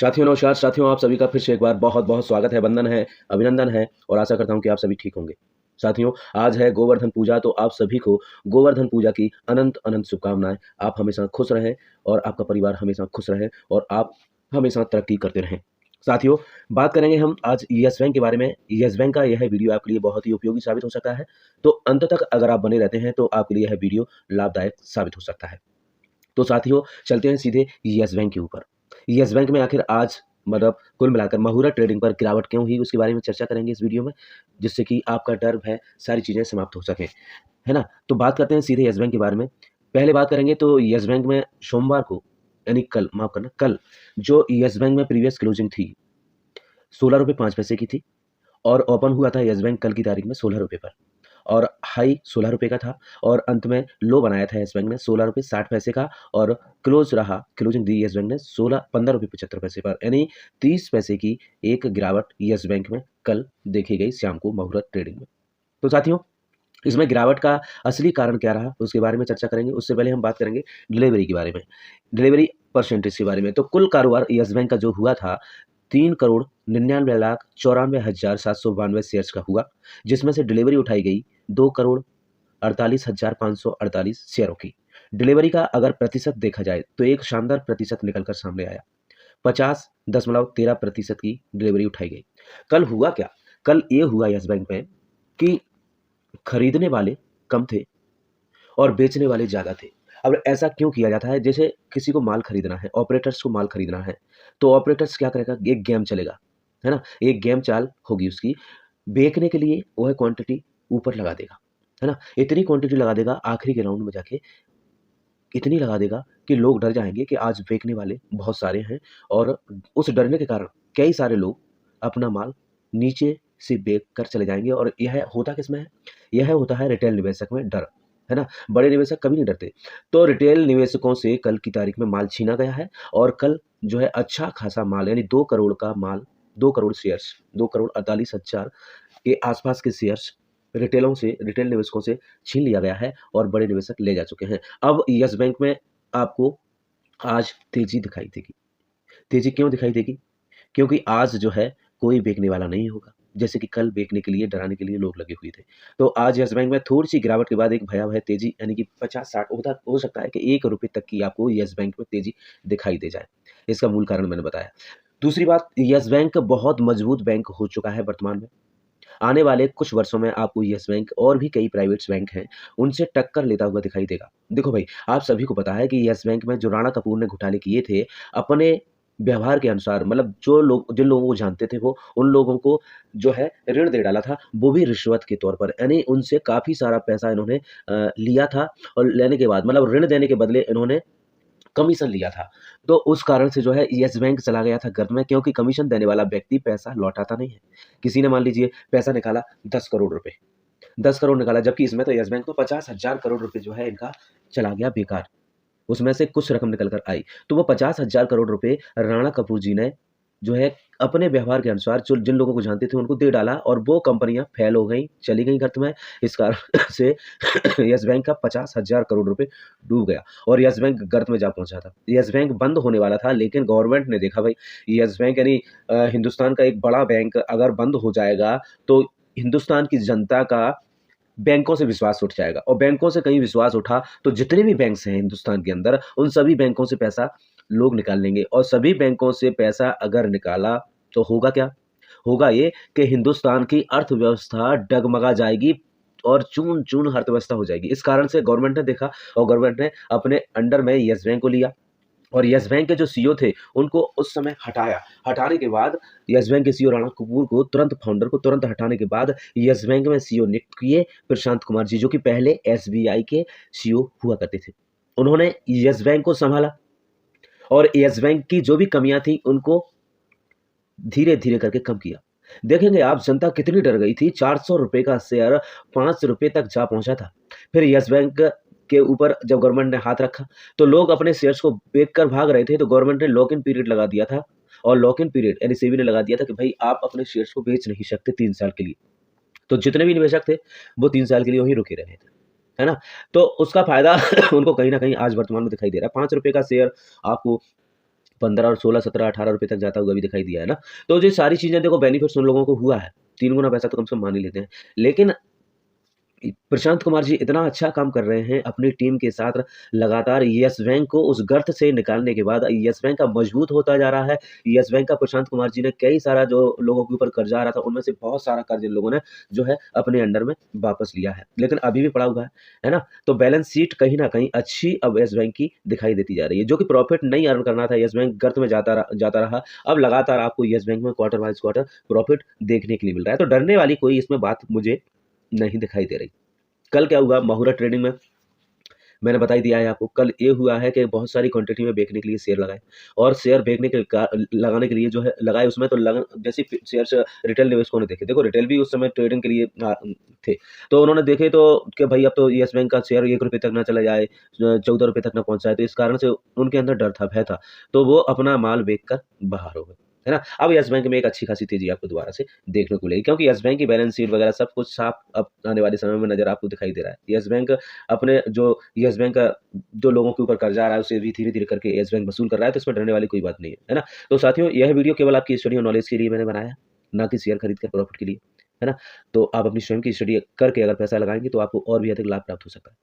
साथियों नमस्कार। साथियों आप सभी का फिर से एक बार बहुत बहुत स्वागत है, वंदन है, अभिनंदन है और आशा करता हूं कि आप सभी ठीक होंगे। साथियों आज है गोवर्धन पूजा, तो आप सभी को गोवर्धन पूजा की अनंत अनंत शुभकामनाएं। आप हमेशा खुश रहें और आपका परिवार हमेशा खुश रहे और आप हमेशा तरक्की करते रहें। साथियों बात करेंगे हम आज यस बैंक के बारे में। यस बैंक का यह वीडियो आपके लिए बहुत ही उपयोगी साबित हो सकता है, तो अंत तक अगर आप बने रहते हैं तो आपके लिए यह वीडियो लाभदायक साबित हो सकता है। तो साथियों चलते हैं सीधे यस बैंक के ऊपर। यस बैंक में आखिर आज मतलब कुल मिलाकर मुहूर्त ट्रेडिंग पर गिरावट क्यों हुई, उसके बारे में चर्चा करेंगे इस वीडियो में, जिससे कि आपका डर भय सारी चीज़ें समाप्त हो सकें, है ना। तो बात करते हैं सीधे यस बैंक के बारे में। पहले बात करेंगे तो यस बैंक में सोमवार को, यानी कल, माफ करना, कल जो यस बैंक में प्रीवियस क्लोजिंग थी 16 रुपये 5 पैसे की थी और ओपन हुआ था यस बैंक कल की तारीख में 16 रुपये पर और हाई 16 रुपये का था और अंत में लो बनाया था यस बैंक ने 16 रुपये 60 पैसे का और क्लोजिंग दी यस बैंक ने 15 रुपये 75 पैसे पर, यानी 30 पैसे की एक गिरावट यस बैंक में कल देखी गई शाम को मुहूर्त ट्रेडिंग में। तो साथियों इसमें गिरावट का असली कारण क्या रहा उसके बारे में चर्चा करेंगे। उससे पहले हम बात करेंगे डिलीवरी के बारे में, डिलीवरी परसेंटेज के बारे में। तो कुल कारोबार यस बैंक का जो हुआ था 3,99,94,792 शेयर्स का हुआ, जिसमें से डिलीवरी उठाई गई 2,48,548 शेयरों की। डिलीवरी का अगर प्रतिशत देखा जाए तो एक शानदार प्रतिशत निकलकर सामने आया, 50.13% की डिलीवरी उठाई गई। कल हुआ क्या? कल ये हुआ यस बैंक में कि खरीदने वाले कम थे और बेचने वाले ज़्यादा थे। अब ऐसा क्यों किया जाता है? जैसे किसी को माल खरीदना है, ऑपरेटर्स को माल खरीदना है, तो ऑपरेटर्स क्या करेगा? एक गेम चलेगा, है ना? एक गेम चाल होगी उसकी, बेचने के लिए वह क्वांटिटी ऊपर लगा देगा, है ना? इतनी क्वांटिटी लगा देगा आखिरी के राउंड में जाके, इतनी लगा देगा कि लोग डर जाएँगे कि आज बेचने वाले बहुत सारे हैं और उस डरने के कारण कई सारे लोग अपना माल नीचे से बेच कर चले जाएँगे। और यह होता किसमें है? यह होता है रिटेल निवेशक में डर, है ना? बड़े निवेशक कभी नहीं डरते। तो रिटेल निवेशकों से कल की तारीख में माल छीना गया है और कल जो है अच्छा खासा माल, यानी 2 करोड़ का माल, 2 करोड़ शेयर्स, 2,48,00,000 के आसपास के शेयर्स रिटेल निवेशकों से छीन लिया गया है और बड़े निवेशक ले जा चुके हैं। अब यस बैंक में आपको आज तेज़ी दिखाई देगी। तेज़ी क्यों दिखाई देगी? क्योंकि आज जो है कोई बेचने वाला नहीं होगा, जैसे कि कल बेचने के लिए, डराने के लिए लोग लगे हुए थे। तो आज यस बैंक में थोड़ी-सी गिरावट के बाद एक भयावह तेज़ी, यानी कि 50-60 हो सकता है कि ₹1 तक की आपको यस बैंक में तेज़ी दिखाई दे जाए। इसका मूल कारण मैंने बताया। दूसरी बात, यस बैंक बहुत मजबूत बैंक हो चुका है वर्तमान में। आने वाले कुछ वर्षों में आपको यस बैंक और भी कई प्राइवेट्स बैंक हैं, उनसे टक्कर लेता हुआ दिखाई देगा। देखो भाई, आप सभी को पता है कि यस बैंक में जो राणा कपूर ने घोटाले किए थे, अपने व्यवहार के अनुसार, मतलब जो लोग जिन लोगों को जानते थे वो उन लोगों को जो है ऋण दे डाला था, वो भी रिश्वत के तौर पर। यानी उनसे काफ़ी सारा पैसा इन्होंने लिया था और लेने के बाद, मतलब ऋण देने के बदले इन्होंने कमीशन लिया था। तो उस कारण से जो है येस बैंक चला गया था गर्त में, क्योंकि कमीशन देने वाला व्यक्ति पैसा लौटाता नहीं है। किसी ने मान लीजिए पैसा निकाला 10 करोड़ रुपए, 10 करोड़ निकाला, जबकि इसमें तो येस बैंक तो 50,000 करोड़ रुपए जो है इनका चला गया बेकार। उसमें से कुछ रकम निकल कर आई। तो वो 50,000 करोड़ रुपए राणा कपूर जी ने जो है अपने व्यवहार के अनुसार जो जिन लोगों को जानते थे उनको दे डाला और वो कंपनियाँ फ़ेल हो गईं, चली गईं गर्त में। इस कारण से येस बैंक का 50,000 करोड़ रुपए डूब गया और येस बैंक गर्त में जा पहुँचा था। येस बैंक बंद होने वाला था, लेकिन गवर्नमेंट ने देखा भाई येस बैंक, यानी हिंदुस्तान का एक बड़ा बैंक अगर बंद हो जाएगा तो हिंदुस्तान की जनता का बैंकों से विश्वास उठ जाएगा और बैंकों से कहीं विश्वास उठा तो जितने भी बैंक्स हैं हिंदुस्तान के अंदर, उन सभी बैंकों से पैसा लोग निकाल लेंगे और सभी बैंकों से पैसा अगर निकाला तो होगा क्या? होगा ये कि हिंदुस्तान की अर्थव्यवस्था डगमगा जाएगी और चून-चून अर्थव्यवस्था हो जाएगी। इस कारण से गवर्नमेंट ने देखा और गवर्नमेंट ने अपने अंडर में येस बैंक को लिया और येस बैंक के जो सीईओ थे उनको उस समय हटाया। हटाने के बाद येस बैंक के सीईओ राणा कपूर को तुरंत, फाउंडर को तुरंत हटाने के बाद येस बैंक में सीईओ नियुक्त किए प्रशांत कुमार जी, जो कि पहले एसबीआई के सीईओ हुआ करते थे। उन्होंने येस बैंक को संभाला और येस बैंक की जो भी कमियां थी उनको धीरे-धीरे करके कम किया। देखेंगे आप जनता कितनी डर गई थी, ₹400 का शेयर ₹5 तक जा पहुँचा था। फिर येस बैंक के ऊपर जब गवर्नमेंट ने हाथ रखा, तो लोग अपने शेयर्स को बेचकर भाग रहे थे, तो गवर्नमेंट ने लॉक इन पीरियड लगा दिया था और लॉक इन पीरियड यानी सेबी ने लगा दिया था कि भाई आप अपने शेयर्स को बेच नहीं सकते 3 साल के लिए। तो जितने भी निवेशक थे, वो 3 साल के लिए वहीं रुके रहे थे, है ना? तो उसका फ़ायदा उनको कहीं न कहीं आज वर्तमान में दिखाई दे रहा है। ₹5 का शेयर आपको 15 और 16, 17, 18 रुपए तक जाता हुआ भी दिखाई दिया है ना। तो ये सारी चीज़ें देखो बेनिफिट्स उन लोगों को हुआ है, 3 गुना पैसा तो कम से कम मान ही लेते हैं। लेकिन प्रशांत कुमार जी इतना अच्छा काम कर रहे हैं अपनी टीम के साथ लगातार यस बैंक को उस गर्त से निकालने के बाद यस बैंक का मजबूत होता जा रहा है। यस बैंक का प्रशांत कुमार जी ने कई सारा जो लोगों के ऊपर कर्जा आ रहा था उनमें से बहुत सारा कर्ज इन लोगों ने जो है अपने अंडर में वापस लिया है, लेकिन अभी भी पड़ा हुआ है ना। तो बैलेंस शीट कहीं ना कहीं अच्छी अब यस बैंक की दिखाई देती जा रही है, जो कि प्रॉफिट नहीं अर्न करना था, यस बैंक गर्त में जाता रहा। अब लगातार आपको यस बैंक में क्वार्टर वाइज क्वार्टर प्रॉफिट देखने के लिए मिल रहा है, तो डरने वाली कोई इसमें बात मुझे नहीं दिखाई दे रही। कल क्या हुआ मुहूर्त ट्रेडिंग में, मैंने बता ही दिया है आपको। कल ये हुआ है कि बहुत सारी क्वांटिटी में बेचने के लिए शेयर लगाए, और शेयर बेचने के लगाने के लिए जो है लगाए उसमें तो जैसे शेयर्स रिटेल निवेशकों ने देखे, देखो रिटेल भी उस समय ट्रेडिंग के लिए थे, तो उन्होंने देखे तो कि भाई अब तो यस बैंक का शेयर 1 रुपये तक ना चला जाए, 14 रुपये तक ना पहुंचाए, तो इस कारण से उनके अंदर डर था, भय था, तो वो अपना माल बेच कर बाहर हो गए, है ना। अब यस बैंक में एक अच्छी खासी तेजी आपको दोबारा से देखने को मिलेगी, क्योंकि यस बैंक की बैलेंस शीट वगैरह सब कुछ साफ अब आने वाले समय में नजर आपको दिखाई दे रहा है। यस बैंक अपने जो यस बैंक का जो लोगों के ऊपर कर्जा आ रहा है उसे भी धीरे-धीरे करके यस बैंक वसूल कर रहा है, तो इसमें डरने वाली कोई बात नहीं है ना। तो साथियों, यह वीडियो केवल आपकी स्टडी और नॉलेज के लिए मैंने बनाया है, ना कि शेयर खरीद कर प्रॉफिट के लिए, है ना। तो आप अपनी स्वयं की स्टडी करके अगर पैसा लगाएँगे तो आपको और भी अधिक लाभ प्राप्त हो सकता है।